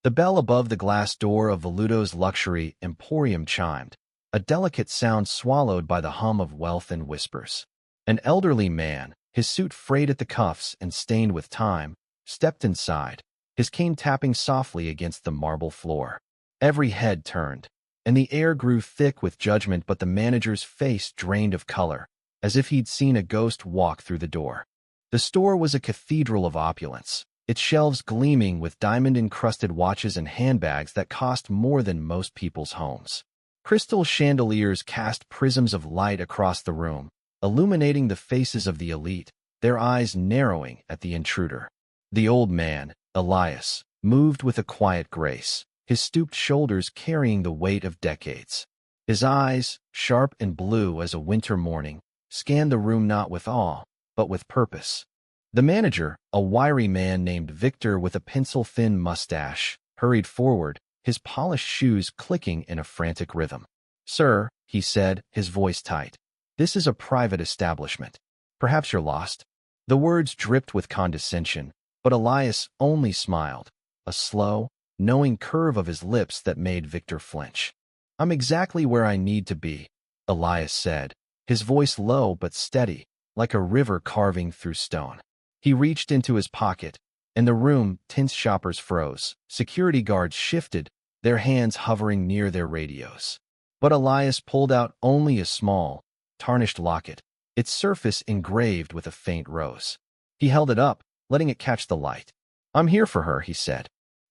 The bell above the glass door of Voluto's luxury emporium chimed, a delicate sound swallowed by the hum of wealth and whispers. An elderly man, his suit frayed at the cuffs and stained with time, stepped inside, his cane tapping softly against the marble floor. Every head turned, and the air grew thick with judgment, but the manager's face drained of color, as if he'd seen a ghost walk through the door. The store was a cathedral of opulence, its shelves gleaming with diamond-encrusted watches and handbags that cost more than most people's homes. Crystal chandeliers cast prisms of light across the room, illuminating the faces of the elite, their eyes narrowing at the intruder. The old man, Elias, moved with a quiet grace, his stooped shoulders carrying the weight of decades. His eyes, sharp and blue as a winter morning, scanned the room not with awe, but with purpose. The manager, a wiry man named Victor with a pencil-thin mustache, hurried forward, his polished shoes clicking in a frantic rhythm. "Sir," he said, his voice tight, "this is a private establishment. Perhaps you're lost." The words dripped with condescension, but Elias only smiled, a slow, knowing curve of his lips that made Victor flinch. "I'm exactly where I need to be," Elias said, his voice low but steady, like a river carving through stone. He reached into his pocket. In the room, tense shoppers froze. Security guards shifted, their hands hovering near their radios. But Elias pulled out only a small, tarnished locket, its surface engraved with a faint rose. He held it up, letting it catch the light. "I'm here for her," he said.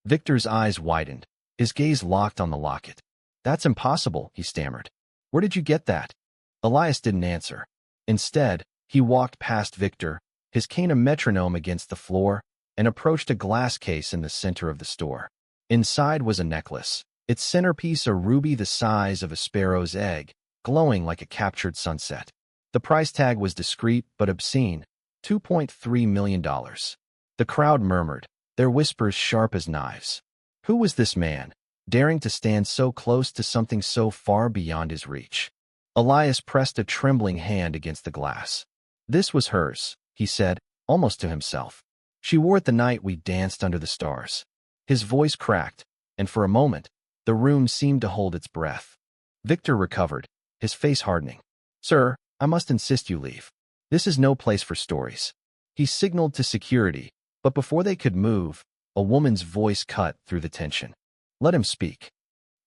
Victor's eyes widened, his gaze locked on the locket. "That's impossible," he stammered. "Where did you get that?" Elias didn't answer. Instead, he walked past Victor, his cane a metronome against the floor, and approached a glass case in the center of the store. Inside was a necklace, its centerpiece a ruby the size of a sparrow's egg, glowing like a captured sunset. The price tag was discreet but obscene, $2.3 million. The crowd murmured, their whispers sharp as knives. Who was this man, daring to stand so close to something so far beyond his reach? Elias pressed a trembling hand against the glass. "This was hers," he said, almost to himself. "She wore it the night we danced under the stars." His voice cracked, and for a moment, the room seemed to hold its breath. Victor recovered, his face hardening. "Sir, I must insist you leave. This is no place for stories." He signaled to security, but before they could move, a woman's voice cut through the tension. "Let him speak."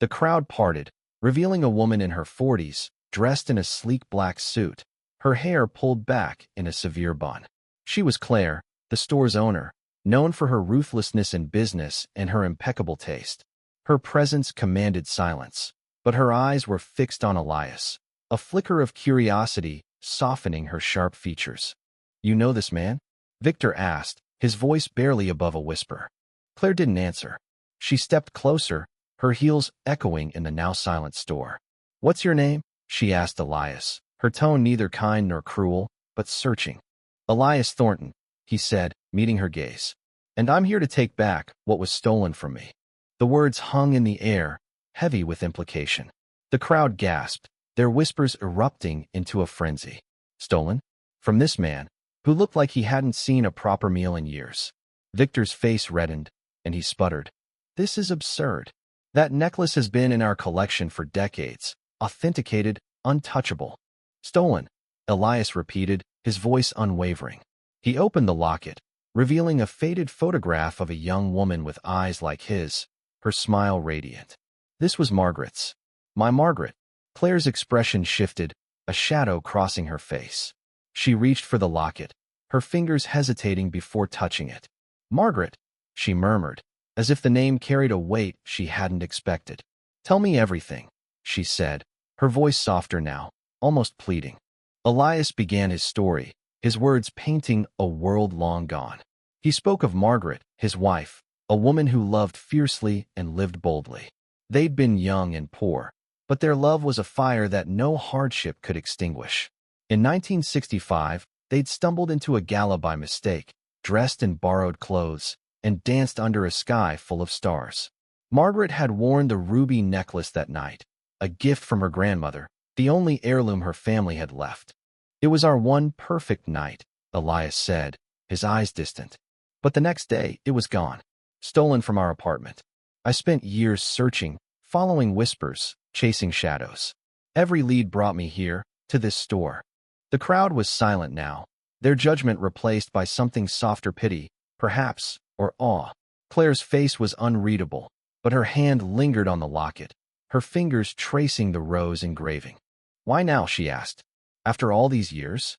The crowd parted, revealing a woman in her 40s, dressed in a sleek black suit, her hair pulled back in a severe bun. She was Claire, the store's owner, known for her ruthlessness in business and her impeccable taste. Her presence commanded silence, but her eyes were fixed on Elias, a flicker of curiosity softening her sharp features. "You know this man?" Victor asked, his voice barely above a whisper. Claire didn't answer. She stepped closer, her heels echoing in the now silent store. "What's your name?" she asked Elias, her tone neither kind nor cruel, but searching. "Elias Thornton," he said, meeting her gaze. "And I'm here to take back what was stolen from me." The words hung in the air, heavy with implication. The crowd gasped, their whispers erupting into a frenzy. Stolen? From this man, who looked like he hadn't seen a proper meal in years. Victor's face reddened, and he sputtered. "This is absurd. That necklace has been in our collection for decades, authenticated, untouchable." "Stolen," Elias repeated, his voice unwavering. He opened the locket, revealing a faded photograph of a young woman with eyes like his, her smile radiant. This was Margaret's. "My Margaret." Claire's expression shifted, a shadow crossing her face. She reached for the locket, her fingers hesitating before touching it. "Margaret," she murmured, as if the name carried a weight she hadn't expected. "Tell me everything," she said, her voice softer now, almost pleading. Elias began his story, his words painting a world long gone. He spoke of Margaret, his wife, a woman who loved fiercely and lived boldly. They'd been young and poor, but their love was a fire that no hardship could extinguish. In 1965, they'd stumbled into a gala by mistake, dressed in borrowed clothes, and danced under a sky full of stars. Margaret had worn the ruby necklace that night, a gift from her grandmother, the only heirloom her family had left. "It was our one perfect night," Elias said, his eyes distant. "But the next day, it was gone, stolen from our apartment." I spent years searching, following whispers, chasing shadows. Every lead brought me here, to this store. The crowd was silent now, their judgment replaced by something softer, pity, perhaps, or awe. Claire's face was unreadable, but her hand lingered on the locket, her fingers tracing the rose engraving. Why now, she asked. After all these years?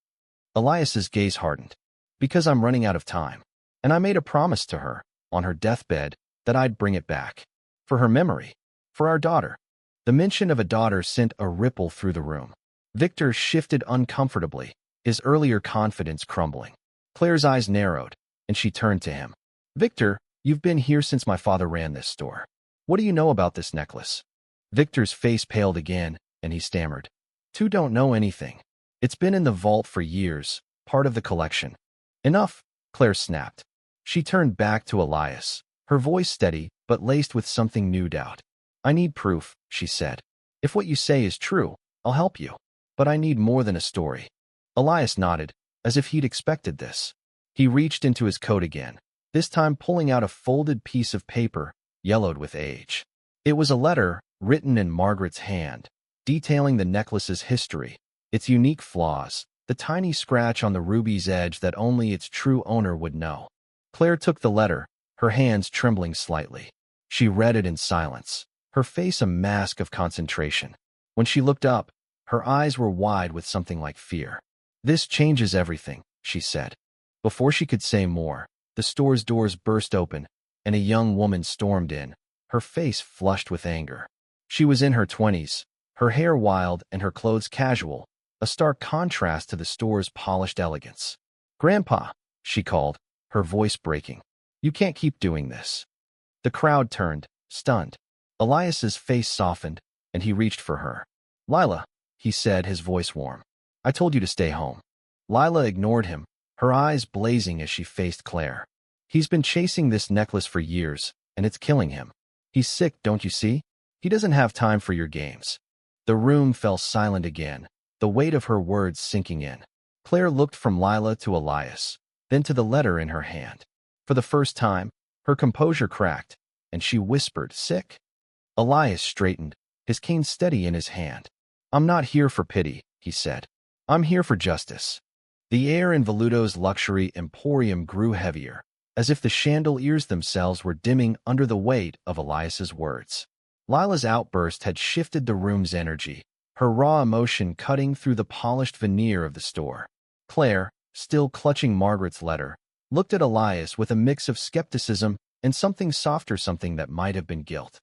Elias's gaze hardened. Because I'm running out of time. And I made a promise to her, on her deathbed, that I'd bring it back. For her memory. For our daughter. The mention of a daughter sent a ripple through the room. Victor shifted uncomfortably, his earlier confidence crumbling. Claire's eyes narrowed, and she turned to him. Victor, you've been here since my father ran this store. What do you know about this necklace? Victor's face paled again, and he stammered. You don't know anything. It's been in the vault for years, part of the collection. Enough, Claire snapped. She turned back to Elias, her voice steady but laced with something new doubt. I need proof, she said. If what you say is true, I'll help you. But I need more than a story. Elias nodded, as if he'd expected this. He reached into his coat again, this time pulling out a folded piece of paper, yellowed with age. It was a letter, written in Margaret's hand, detailing the necklace's history, its unique flaws, the tiny scratch on the ruby's edge that only its true owner would know. Claire took the letter, her hands trembling slightly. She read it in silence, her face a mask of concentration. When she looked up, her eyes were wide with something like fear. This changes everything, she said. Before she could say more, the store's doors burst open, and a young woman stormed in, her face flushed with anger. She was in her 20s, her hair wild and her clothes casual, a stark contrast to the store's polished elegance. Grandpa, she called, her voice breaking. You can't keep doing this. The crowd turned, stunned. Elias's face softened, and he reached for her. Lila, he said, his voice warm. I told you to stay home. Lila ignored him, her eyes blazing as she faced Claire. He's been chasing this necklace for years, and it's killing him. He's sick, don't you see? He doesn't have time for your games. The room fell silent again, the weight of her words sinking in. Claire looked from Lila to Elias, then to the letter in her hand. For the first time, her composure cracked, and she whispered, Sick? Elias straightened, his cane steady in his hand. I'm not here for pity, he said. I'm here for justice. The air in Veludo's luxury emporium grew heavier, as if the chandeliers themselves were dimming under the weight of Elias's words. Lila's outburst had shifted the room's energy, her raw emotion cutting through the polished veneer of the store. Claire, still clutching Margaret's letter, looked at Elias with a mix of skepticism and something softer, something that might have been guilt.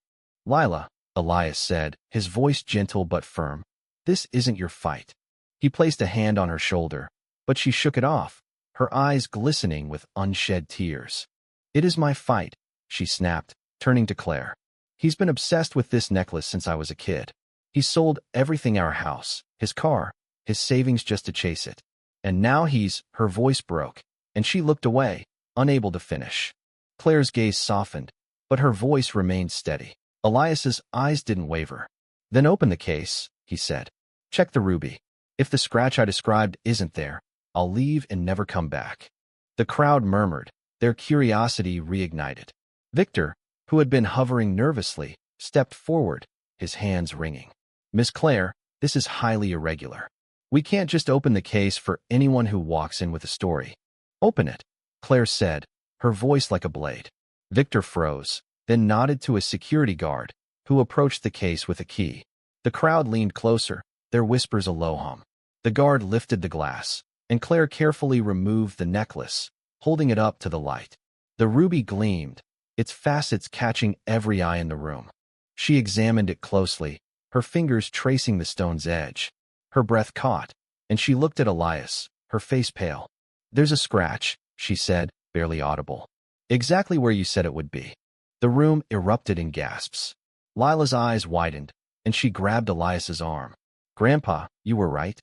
Lila, Elias said, his voice gentle but firm, this isn't your fight. He placed a hand on her shoulder, but she shook it off, her eyes glistening with unshed tears. It is my fight, she snapped, turning to Claire. He's been obsessed with this necklace since I was a kid. He sold everything, our house, his car, his savings just to chase it. And now her voice broke, and she looked away, unable to finish. Claire's gaze softened, but her voice remained steady. Elias's eyes didn't waver. Then open the case, he said. Check the ruby. If the scratch I described isn't there, I'll leave and never come back. The crowd murmured, their curiosity reignited. Victor, who had been hovering nervously, stepped forward, his hands wringing. Miss Claire, this is highly irregular. We can't just open the case for anyone who walks in with a story. Open it, Claire said, her voice like a blade. Victor froze, then nodded to a security guard, who approached the case with a key. The crowd leaned closer, their whispers a low hum. The guard lifted the glass, and Claire carefully removed the necklace, holding it up to the light. The ruby gleamed, its facets catching every eye in the room. She examined it closely, her fingers tracing the stone's edge. Her breath caught, and she looked at Elias, her face pale. There's a scratch, she said, barely audible. Exactly where you said it would be. The room erupted in gasps. Lila's eyes widened, and she grabbed Elias's arm. Grandpa, you were right.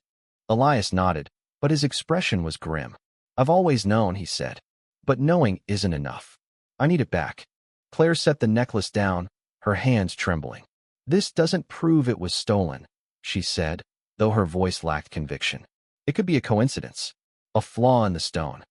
Elias nodded, but his expression was grim. I've always known, he said. But knowing isn't enough. I need it back. Claire set the necklace down, her hands trembling. This doesn't prove it was stolen, she said, though her voice lacked conviction. It could be a coincidence, a flaw in the stone.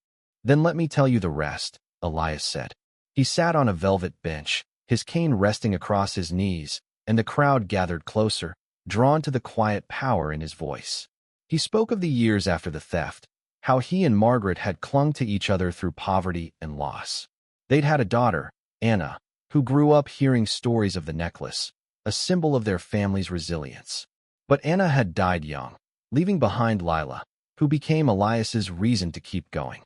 Then let me tell you the rest, Elias said. He sat on a velvet bench, his cane resting across his knees, and the crowd gathered closer, drawn to the quiet power in his voice. He spoke of the years after the theft, how he and Margaret had clung to each other through poverty and loss. They'd had a daughter, Anna, who grew up hearing stories of the necklace, a symbol of their family's resilience. But Anna had died young, leaving behind Lila, who became Elias's reason to keep going.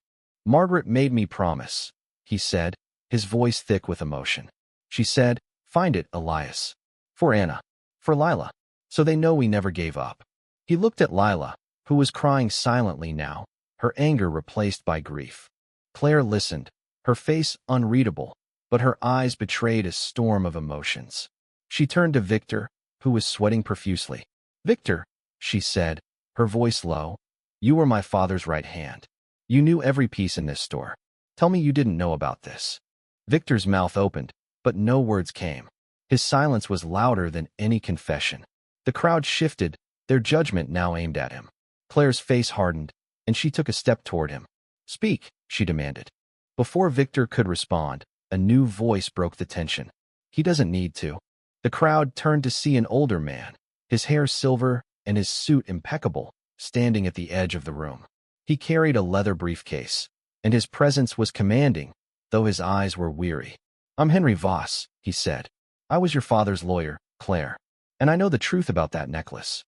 Margaret made me promise, he said, his voice thick with emotion. She said, "Find it, Elias. For Anna. For Lila. So they know we never gave up." He looked at Lila, who was crying silently now, her anger replaced by grief. Claire listened, her face unreadable, but her eyes betrayed a storm of emotions. She turned to Victor, who was sweating profusely. "Victor," she said, her voice low, "you were my father's right hand. You knew every piece in this store. Tell me you didn't know about this." Victor's mouth opened, but no words came. His silence was louder than any confession. The crowd shifted, their judgment now aimed at him. Claire's face hardened, and she took a step toward him. "Speak," she demanded. Before Victor could respond, a new voice broke the tension. "He doesn't need to." The crowd turned to see an older man, his hair silver and his suit impeccable, standing at the edge of the room. He carried a leather briefcase, and his presence was commanding, though his eyes were weary. "I'm Henry Voss," he said. "I was your father's lawyer, Claire, and I know the truth about that necklace."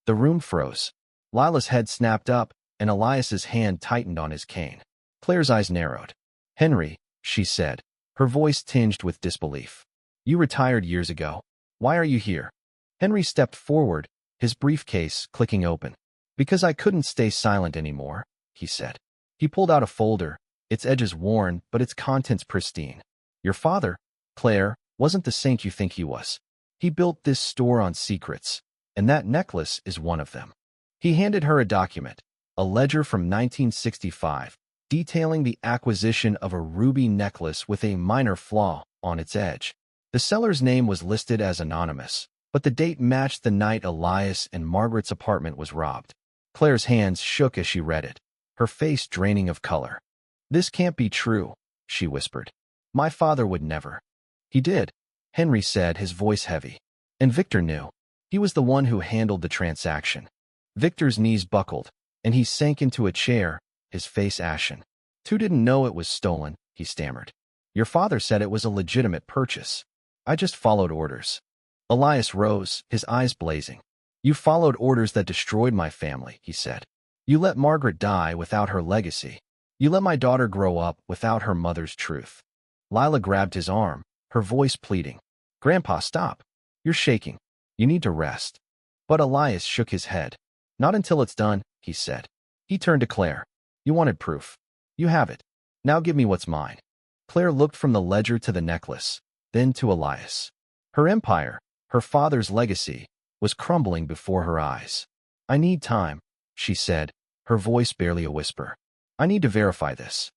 The room froze. Lila's head snapped up, and Elias's hand tightened on his cane. Claire's eyes narrowed. "Henry," she said, her voice tinged with disbelief. "You retired years ago. Why are you here?" Henry stepped forward, his briefcase clicking open. "Because I couldn't stay silent anymore," he said. He pulled out a folder, its edges worn, but its contents pristine. "Your father, Claire, wasn't the saint you think he was. He built this store on secrets, and that necklace is one of them." He handed her a document, a ledger from 1965, detailing the acquisition of a ruby necklace with a minor flaw on its edge. The seller's name was listed as anonymous, but the date matched the night Elias and Margaret's apartment was robbed. Claire's hands shook as she read it, her face draining of color. "This can't be true," she whispered. "My father would never." "He did," Henry said, his voice heavy. "And Victor knew. He was the one who handled the transaction." Victor's knees buckled, and he sank into a chair, his face ashen. "Tu didn't know it was stolen," he stammered. "Your father said it was a legitimate purchase. I just followed orders." Elias rose, his eyes blazing. "You followed orders that destroyed my family," he said. "You let Margaret die without her legacy. You let my daughter grow up without her mother's truth." Lila grabbed his arm, her voice pleading. "Grandpa, stop. You're shaking. You need to rest." But Elias shook his head. "Not until it's done," he said. He turned to Claire. "You wanted proof. You have it. Now give me what's mine." Claire looked from the ledger to the necklace, then to Elias. Her empire, her father's legacy, was crumbling before her eyes. "I need time," she said, her voice barely a whisper. "I need to verify this."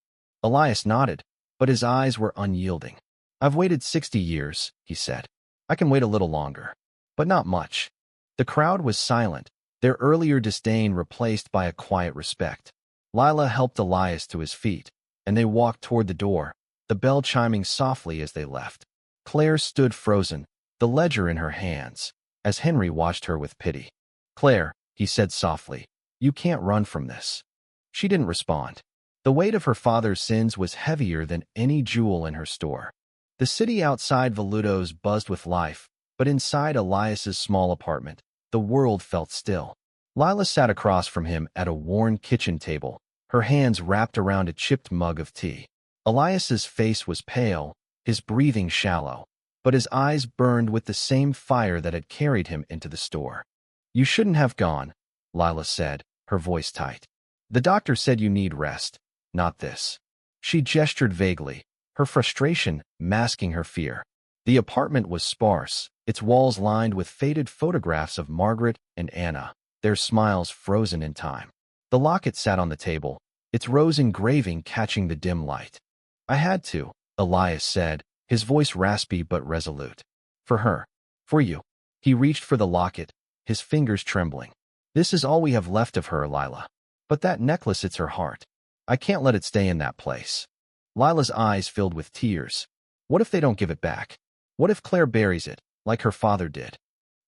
Elias nodded, but his eyes were unyielding. "I've waited 60 years," he said. "I can wait a little longer. But not much." The crowd was silent, their earlier disdain replaced by a quiet respect. Lila helped Elias to his feet, and they walked toward the door, the bell chiming softly as they left. Claire stood frozen, the ledger in her hands, as Henry watched her with pity. "Claire," he said softly, "you can't run from this." She didn't respond. The weight of her father's sins was heavier than any jewel in her store. The city outside Veludo's buzzed with life, but inside Elias's small apartment, the world felt still. Lila sat across from him at a worn kitchen table, her hands wrapped around a chipped mug of tea. Elias's face was pale, his breathing shallow, but his eyes burned with the same fire that had carried him into the store. "You shouldn't have gone," Lila said, her voice tight. "The doctor said you need rest, not this." She gestured vaguely, her frustration masking her fear. The apartment was sparse, its walls lined with faded photographs of Margaret and Anna, their smiles frozen in time. The locket sat on the table, its rose engraving catching the dim light. "I had to," Elias said, his voice raspy but resolute. "For her. For you." He reached for the locket, his fingers trembling. "This is all we have left of her, Lila. But that necklace, it's her heart. I can't let it stay in that place." Lila's eyes filled with tears. "What if they don't give it back?" What if Claire buries it, like her father did?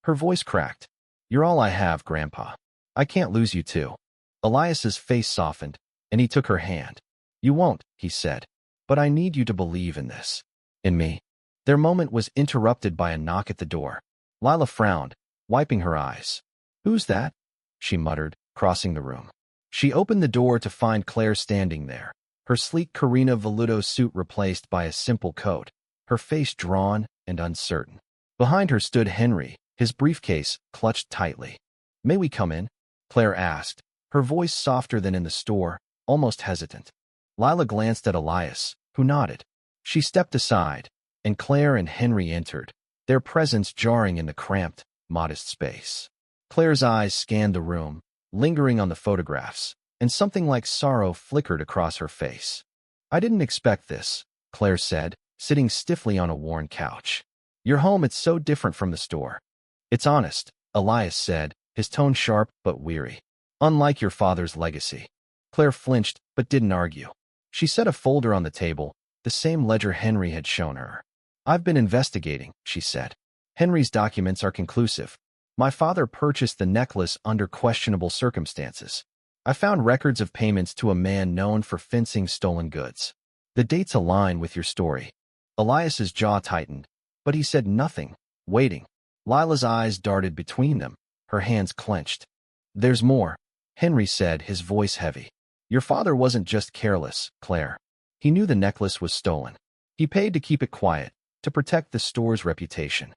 Her voice cracked. You're all I have, Grandpa. I can't lose you too. Elias's face softened, and he took her hand. You won't, he said. But I need you to believe in this. In me. Their moment was interrupted by a knock at the door. Lila frowned, wiping her eyes. Who's that? She muttered, crossing the room. She opened the door to find Claire standing there, her sleek Carina Veluto suit replaced by a simple coat, her face drawn and uncertain. Behind her stood Henry, his briefcase clutched tightly. May we come in? Claire asked, her voice softer than in the store, almost hesitant. Lila glanced at Elias, who nodded. She stepped aside, and Claire and Henry entered, their presence jarring in the cramped, modest space. Claire's eyes scanned the room, lingering on the photographs, and something like sorrow flickered across her face. I didn't expect this, Claire said, sitting stiffly on a worn couch. Your home, it's so different from the store. It's honest, Elias said, his tone sharp but weary. Unlike your father's legacy. Claire flinched but didn't argue. She set a folder on the table, the same ledger Henry had shown her. I've been investigating, she said. Henry's documents are conclusive. My father purchased the necklace under questionable circumstances. I found records of payments to a man known for fencing stolen goods. The dates align with your story. Elias's jaw tightened, but he said nothing, waiting. Lila's eyes darted between them, her hands clenched. There's more, Henry said, his voice heavy. Your father wasn't just careless, Claire. He knew the necklace was stolen. He paid to keep it quiet, to protect the store's reputation.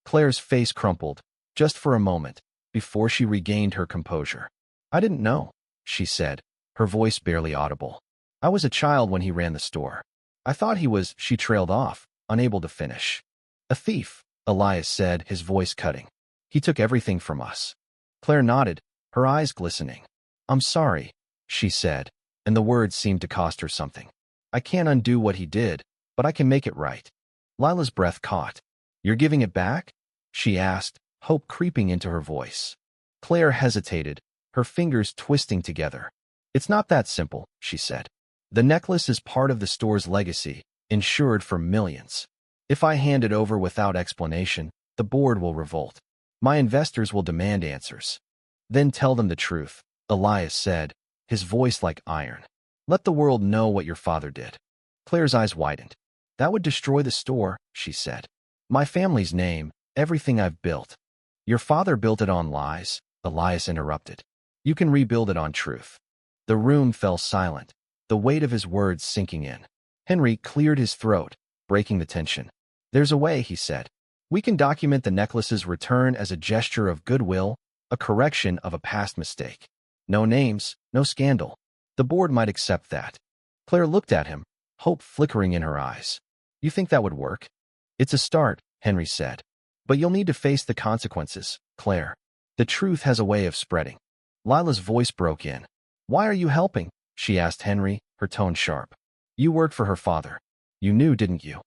Claire's face crumpled, just for a moment, before she regained her composure. I didn't know, she said, her voice barely audible. I was a child when he ran the store. I thought he was, she trailed off, unable to finish. A thief, Elias said, his voice cutting. He took everything from us. Claire nodded, her eyes glistening. I'm sorry, she said, and the words seemed to cost her something. I can't undo what he did, but I can make it right. Lila's breath caught. You're giving it back? She asked, hope creeping into her voice. Claire hesitated, her fingers twisting together. It's not that simple, she said. The necklace is part of the store's legacy, insured for millions. If I hand it over without explanation, the board will revolt. My investors will demand answers. Then tell them the truth, Elias said, his voice like iron. Let the world know what your father did. Claire's eyes widened. That would destroy the store, she said. My family's name, everything I've built. Your father built it on lies, Elias interrupted. You can rebuild it on truth. The room fell silent, the weight of his words sinking in. Henry cleared his throat, breaking the tension. There's a way, he said. We can document the necklace's return as a gesture of goodwill, a correction of a past mistake. No names, no scandal. The board might accept that. Claire looked at him, hope flickering in her eyes. You think that would work? It's a start, Henry said. But you'll need to face the consequences, Claire. The truth has a way of spreading. Lila's voice broke in. Why are you helping? She asked Henry, her tone sharp. You worked for her father. You knew, didn't you?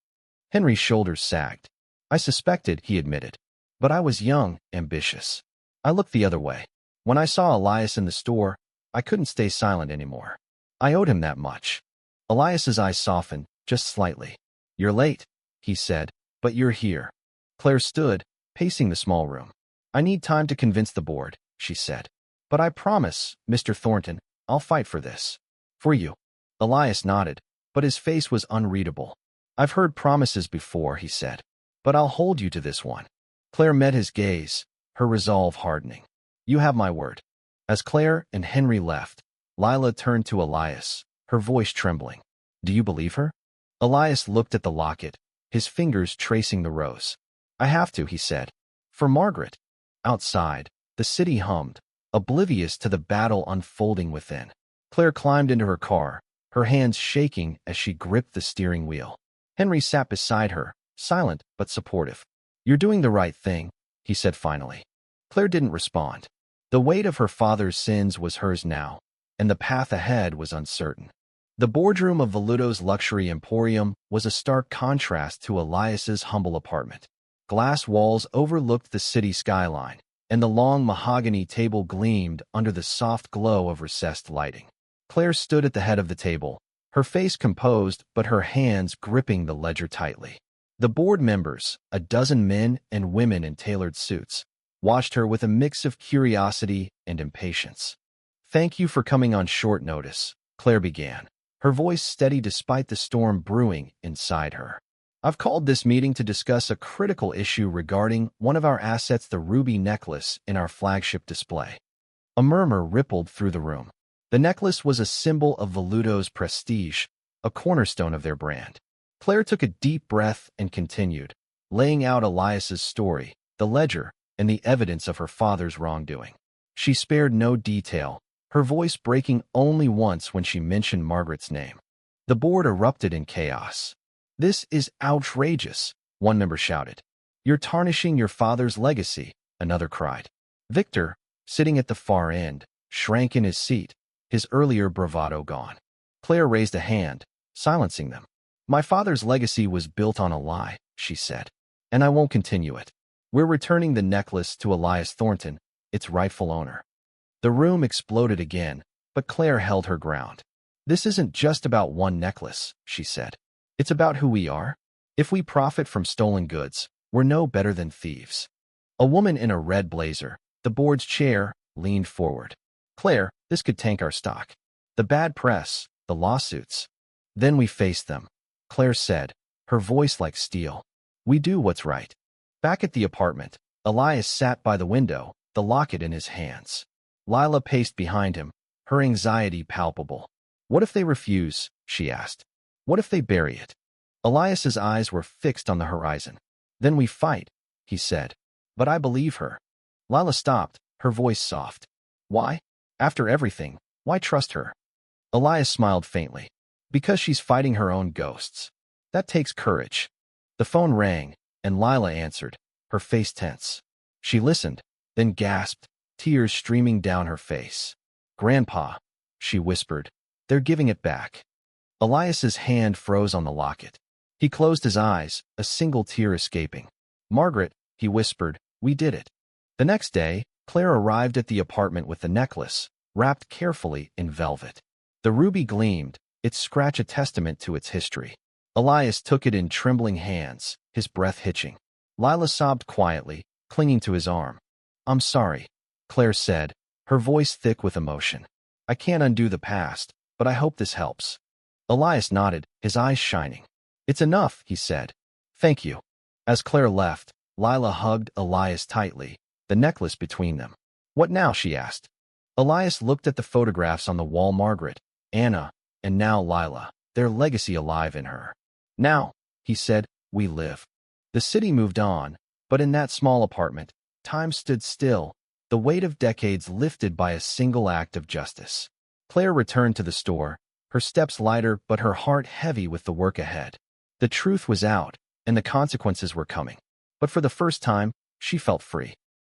Henry's shoulders sagged. I suspected, he admitted. But I was young, ambitious. I looked the other way. When I saw Elias in the store, I couldn't stay silent anymore. I owed him that much. Elias's eyes softened, just slightly. You're late, he said, but you're here. Claire stood, pacing the small room. I need time to convince the board, she said. But I promise, Mr. Thornton, I'll fight for this. For you. Elias nodded, but his face was unreadable. I've heard promises before, he said. But I'll hold you to this one. Claire met his gaze, her resolve hardening. You have my word. As Claire and Henry left, Lila turned to Elias, her voice trembling. Do you believe her? Elias looked at the locket, his fingers tracing the rose. I have to, he said. For Margaret. Outside, the city hummed, oblivious to the battle unfolding within. Claire climbed into her car, her hands shaking as she gripped the steering wheel. Henry sat beside her, silent but supportive. You're doing the right thing, he said finally. Claire didn't respond. The weight of her father's sins was hers now, and the path ahead was uncertain. The boardroom of Veluto's luxury emporium was a stark contrast to Elias's humble apartment. Glass walls overlooked the city skyline, and the long mahogany table gleamed under the soft glow of recessed lighting. Claire stood at the head of the table, her face composed but her hands gripping the ledger tightly. The board members, a dozen men and women in tailored suits, watched her with a mix of curiosity and impatience. "Thank you for coming on short notice," Claire began, her voice steady despite the storm brewing inside her. "I've called this meeting to discuss a critical issue regarding one of our assets, the ruby necklace in our flagship display." A murmur rippled through the room. The necklace was a symbol of Voluto's prestige, a cornerstone of their brand. Claire took a deep breath and continued, laying out Elias's story, the ledger, and the evidence of her father's wrongdoing. She spared no detail, her voice breaking only once when she mentioned Margaret's name. The board erupted in chaos. "This is outrageous," one member shouted. "You're tarnishing your father's legacy," another cried. Victor, sitting at the far end, shrank in his seat, his earlier bravado gone. Claire raised a hand, silencing them. "My father's legacy was built on a lie," she said, "and I won't continue it. We're returning the necklace to Elias Thornton, its rightful owner." The room exploded again, but Claire held her ground. "This isn't just about one necklace," she said. "It's about who we are. If we profit from stolen goods, we're no better than thieves." A woman in a red blazer, the board's chair, leaned forward. "Claire, this could tank our stock. The bad press, the lawsuits. Then we face them," Claire said, her voice like steel. "We do what's right." Back at the apartment, Elias sat by the window, the locket in his hands. Lila paced behind him, her anxiety palpable. "What if they refuse?" she asked. "What if they bury it?" Elias's eyes were fixed on the horizon. "Then we fight," he said. "But I believe her." Lila stopped, her voice soft. "Why? After everything, why trust her?" Elias smiled faintly. "Because she's fighting her own ghosts. That takes courage." The phone rang, and Lila answered, her face tense. She listened, then gasped, tears streaming down her face. "Grandpa," she whispered, "they're giving it back." Elias's hand froze on the locket. He closed his eyes, a single tear escaping. "Margaret," he whispered, "we did it." The next day, Claire arrived at the apartment with the necklace, wrapped carefully in velvet. The ruby gleamed, its scratch a testament to its history. Elias took it in trembling hands, his breath hitching. Lila sobbed quietly, clinging to his arm. "I'm sorry," Claire said, her voice thick with emotion. "I can't undo the past, but I hope this helps." Elias nodded, his eyes shining. "It's enough," he said. "Thank you." As Claire left, Lila hugged Elias tightly, the necklace between them. "What now?" she asked. Elias looked at the photographs on the wall. Margaret, Anna, and now Lila, their legacy alive in her. "Now," he said, "we live." The city moved on, but in that small apartment, time stood still, the weight of decades lifted by a single act of justice. Claire returned to the store, her steps lighter but her heart heavy with the work ahead. The truth was out, and the consequences were coming. But for the first time, she felt free.